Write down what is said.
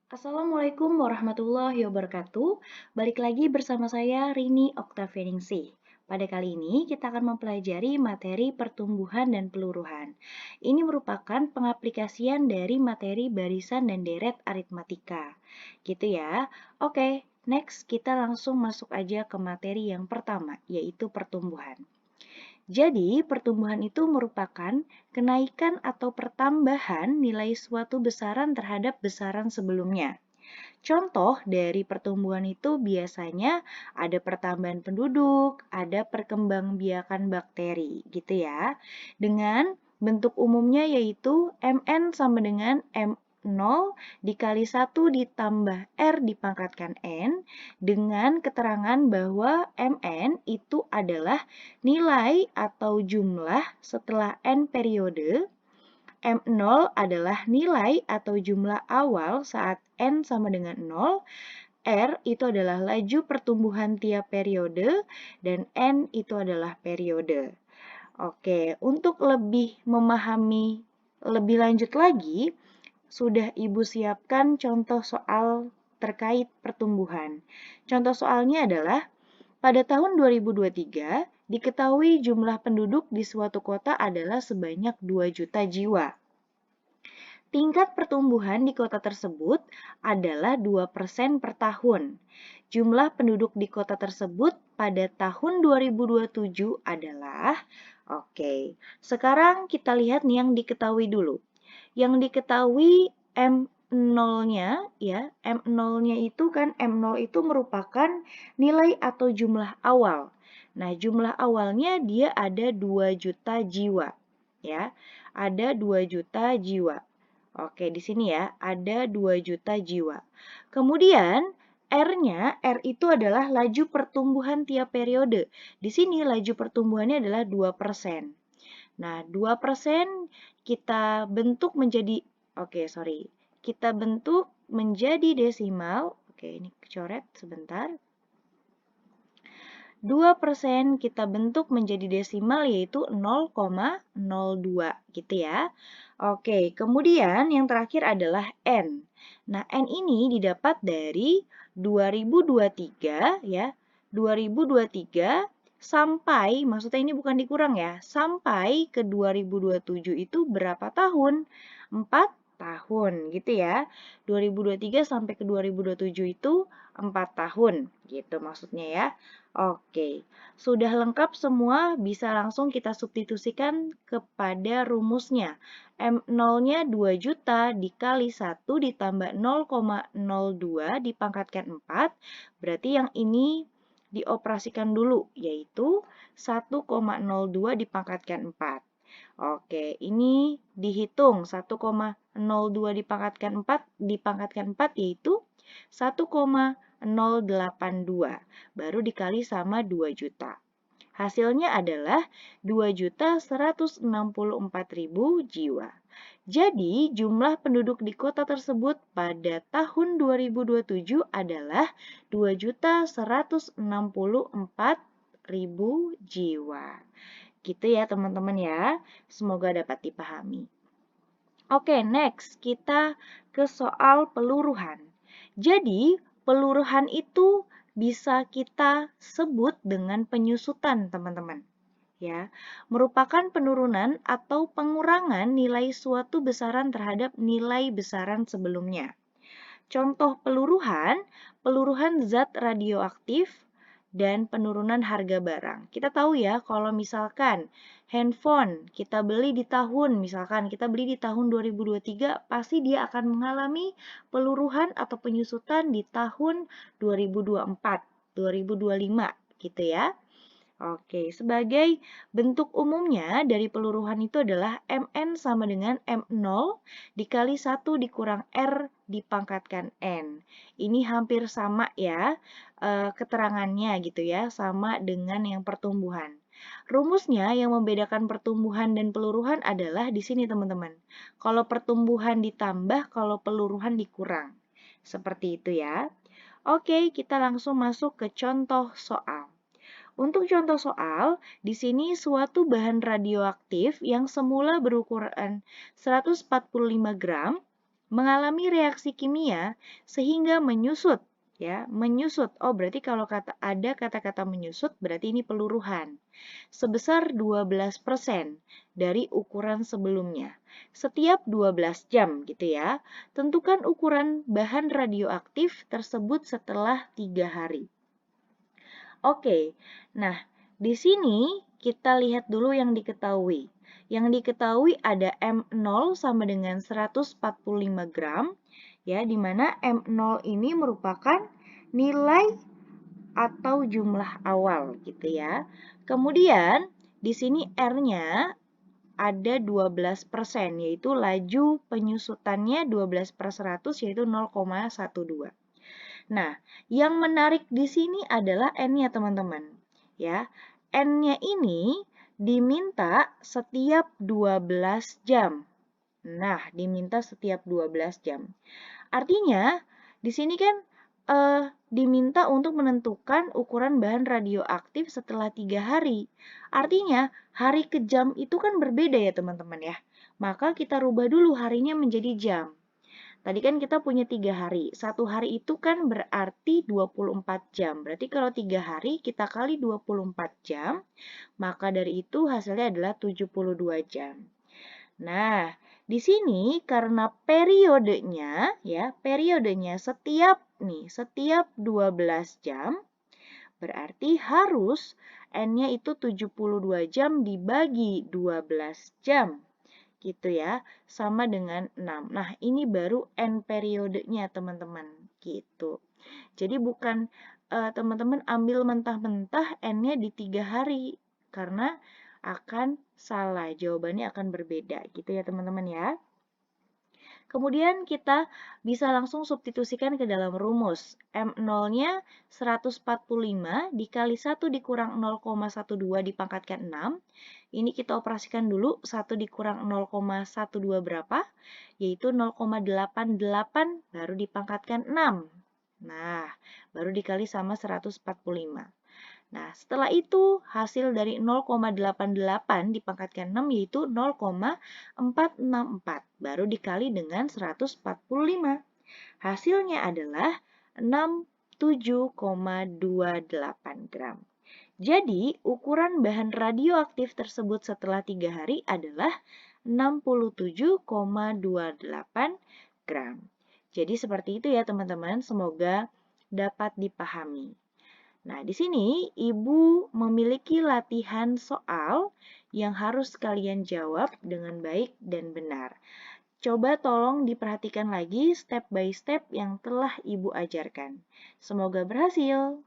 Assalamualaikum warahmatullahi wabarakatuh. Balik lagi bersama saya Rini Oktavianingsih. Pada kali ini kita akan mempelajari materi pertumbuhan dan peluruhan. Ini merupakan pengaplikasian dari materi barisan dan deret aritmatika. Gitu ya. Oke, next kita langsung masuk aja ke materi yang pertama, yaitu pertumbuhan. Jadi, pertumbuhan itu merupakan kenaikan atau pertambahan nilai suatu besaran terhadap besaran sebelumnya. Contoh dari pertumbuhan itu biasanya ada pertambahan penduduk, ada perkembangbiakan bakteri, gitu ya. Dengan bentuk umumnya yaitu Mn sama dengan M0 dikali 1 ditambah R dipangkatkan N dengan keterangan bahwa Mn itu adalah nilai atau jumlah setelah N periode. M0 adalah nilai atau jumlah awal saat N sama dengan 0, R itu adalah laju pertumbuhan tiap periode, dan N itu adalah periode. Oke, untuk lebih memahami lebih lanjut lagi, sudah Ibu siapkan contoh soal terkait pertumbuhan. Contoh soalnya adalah, pada tahun 2023, diketahui jumlah penduduk di suatu kota adalah sebanyak 2 juta jiwa. Tingkat pertumbuhan di kota tersebut adalah 2% per tahun. Jumlah penduduk di kota tersebut pada tahun 2027 adalah, oke, sekarang kita lihat nih yang diketahui dulu. Yang diketahui M0-nya ya, M0-nya itu kan M0 itu merupakan nilai atau jumlah awal. Nah, jumlah awalnya dia ada 2 juta jiwa ya. Ada 2 juta jiwa. Oke, di sini ya, ada 2 juta jiwa. Kemudian, R-nya, R itu adalah laju pertumbuhan tiap periode. Di sini laju pertumbuhannya adalah 2%. Nah, 2% kita bentuk menjadi, kita bentuk menjadi desimal. Oke, ini coret sebentar. 2% kita bentuk menjadi desimal yaitu 0,02 gitu ya. Oke, kemudian yang terakhir adalah N. Nah, N ini didapat dari 2023 ya. 2023 sampai, maksudnya ini bukan dikurang ya, sampai ke 2027 itu berapa tahun? 4 tahun gitu ya. 2023 sampai ke 2027 itu 4 tahun gitu maksudnya ya. Oke, sudah lengkap semua, bisa langsung kita substitusikan kepada rumusnya. M0-nya 2 juta dikali 1 ditambah 0,02 dipangkatkan 4, berarti yang ini dioperasikan dulu, yaitu 1,02 dipangkatkan 4. Oke, ini dihitung 1,02 dipangkatkan 4 yaitu 1,082 baru dikali sama 2 juta. Hasilnya adalah 2.164.000 jiwa. Jadi, jumlah penduduk di kota tersebut pada tahun 2027 adalah 2.164.000 jiwa. Gitu ya teman-teman ya. Semoga dapat dipahami. Oke, next kita ke soal peluruhan. Jadi, peluruhan itu bisa kita sebut dengan penyusutan, teman-teman. Ya, merupakan penurunan atau pengurangan nilai suatu besaran terhadap nilai besaran sebelumnya. Contoh peluruhan, peluruhan zat radioaktif, dan penurunan harga barang. Kita tahu ya, kalau misalkan handphone kita beli di tahun, misalkan kita beli di tahun 2023, pasti dia akan mengalami peluruhan atau penyusutan di tahun 2024, 2025 gitu ya. Oke, sebagai bentuk umumnya dari peluruhan itu adalah Mn sama dengan M0 dikali 1 dikurang R dipangkatkan N. Ini hampir sama ya keterangannya gitu ya, sama dengan yang pertumbuhan. Rumusnya yang membedakan pertumbuhan dan peluruhan adalah di sini teman-teman. Kalau pertumbuhan ditambah, kalau peluruhan dikurang. Seperti itu ya. Oke, kita langsung masuk ke contoh soal. Untuk contoh soal, di sini suatu bahan radioaktif yang semula berukuran 145 gram mengalami reaksi kimia sehingga menyusut, ya, menyusut. Oh, berarti kalau ada kata-kata menyusut berarti ini peluruhan. Sebesar 12% dari ukuran sebelumnya. Setiap 12 jam gitu ya. Tentukan ukuran bahan radioaktif tersebut setelah 3 hari. Oke, nah di sini kita lihat dulu yang diketahui. Yang diketahui ada M0 sama dengan 145 gram, ya, di mana M0 ini merupakan nilai atau jumlah awal gitu ya. Kemudian di sini R-nya ada 12%, yaitu laju penyusutannya 12/100 yaitu 0,12. Nah, yang menarik di sini adalah N-nya teman-teman. Ya, N-nya ini diminta setiap 12 jam. Nah, diminta setiap 12 jam. Artinya, di sini kan diminta untuk menentukan ukuran bahan radioaktif setelah 3 hari. Artinya, hari ke jam itu kan berbeda ya teman-teman ya. Maka kita rubah dulu harinya menjadi jam. Tadi kan kita punya 3 hari. 1 hari itu kan berarti 24 jam. Berarti kalau 3 hari kita kali 24 jam, maka dari itu hasilnya adalah 72 jam. Nah, di sini karena periodenya setiap 12 jam, berarti harus N-nya itu 72 jam dibagi 12 jam. Gitu ya, sama dengan 6. Nah, ini baru N periodenya, teman-teman. Gitu. Jadi bukan teman-teman ambil mentah-mentah N-nya di 3 hari. Karena akan salah, jawabannya akan berbeda. Gitu ya, teman-teman ya. Kemudian kita bisa langsung substitusikan ke dalam rumus. M0-nya 145 dikali 1 dikurang 0,12 dipangkatkan 6. Ini kita operasikan dulu, 1 dikurang 0,12 berapa? Yaitu 0,88 baru dipangkatkan 6. Nah, baru dikali sama 145. Nah, setelah itu hasil dari 0,88 dipangkatkan 6 yaitu 0,464. Baru dikali dengan 145. Hasilnya adalah 67,28 gram. Jadi, ukuran bahan radioaktif tersebut setelah 3 hari adalah 67,28 gram. Jadi seperti itu ya teman-teman, semoga dapat dipahami. Nah, di sini Ibu memiliki latihan soal yang harus kalian jawab dengan baik dan benar. Coba tolong diperhatikan lagi step by step yang telah Ibu ajarkan. Semoga berhasil.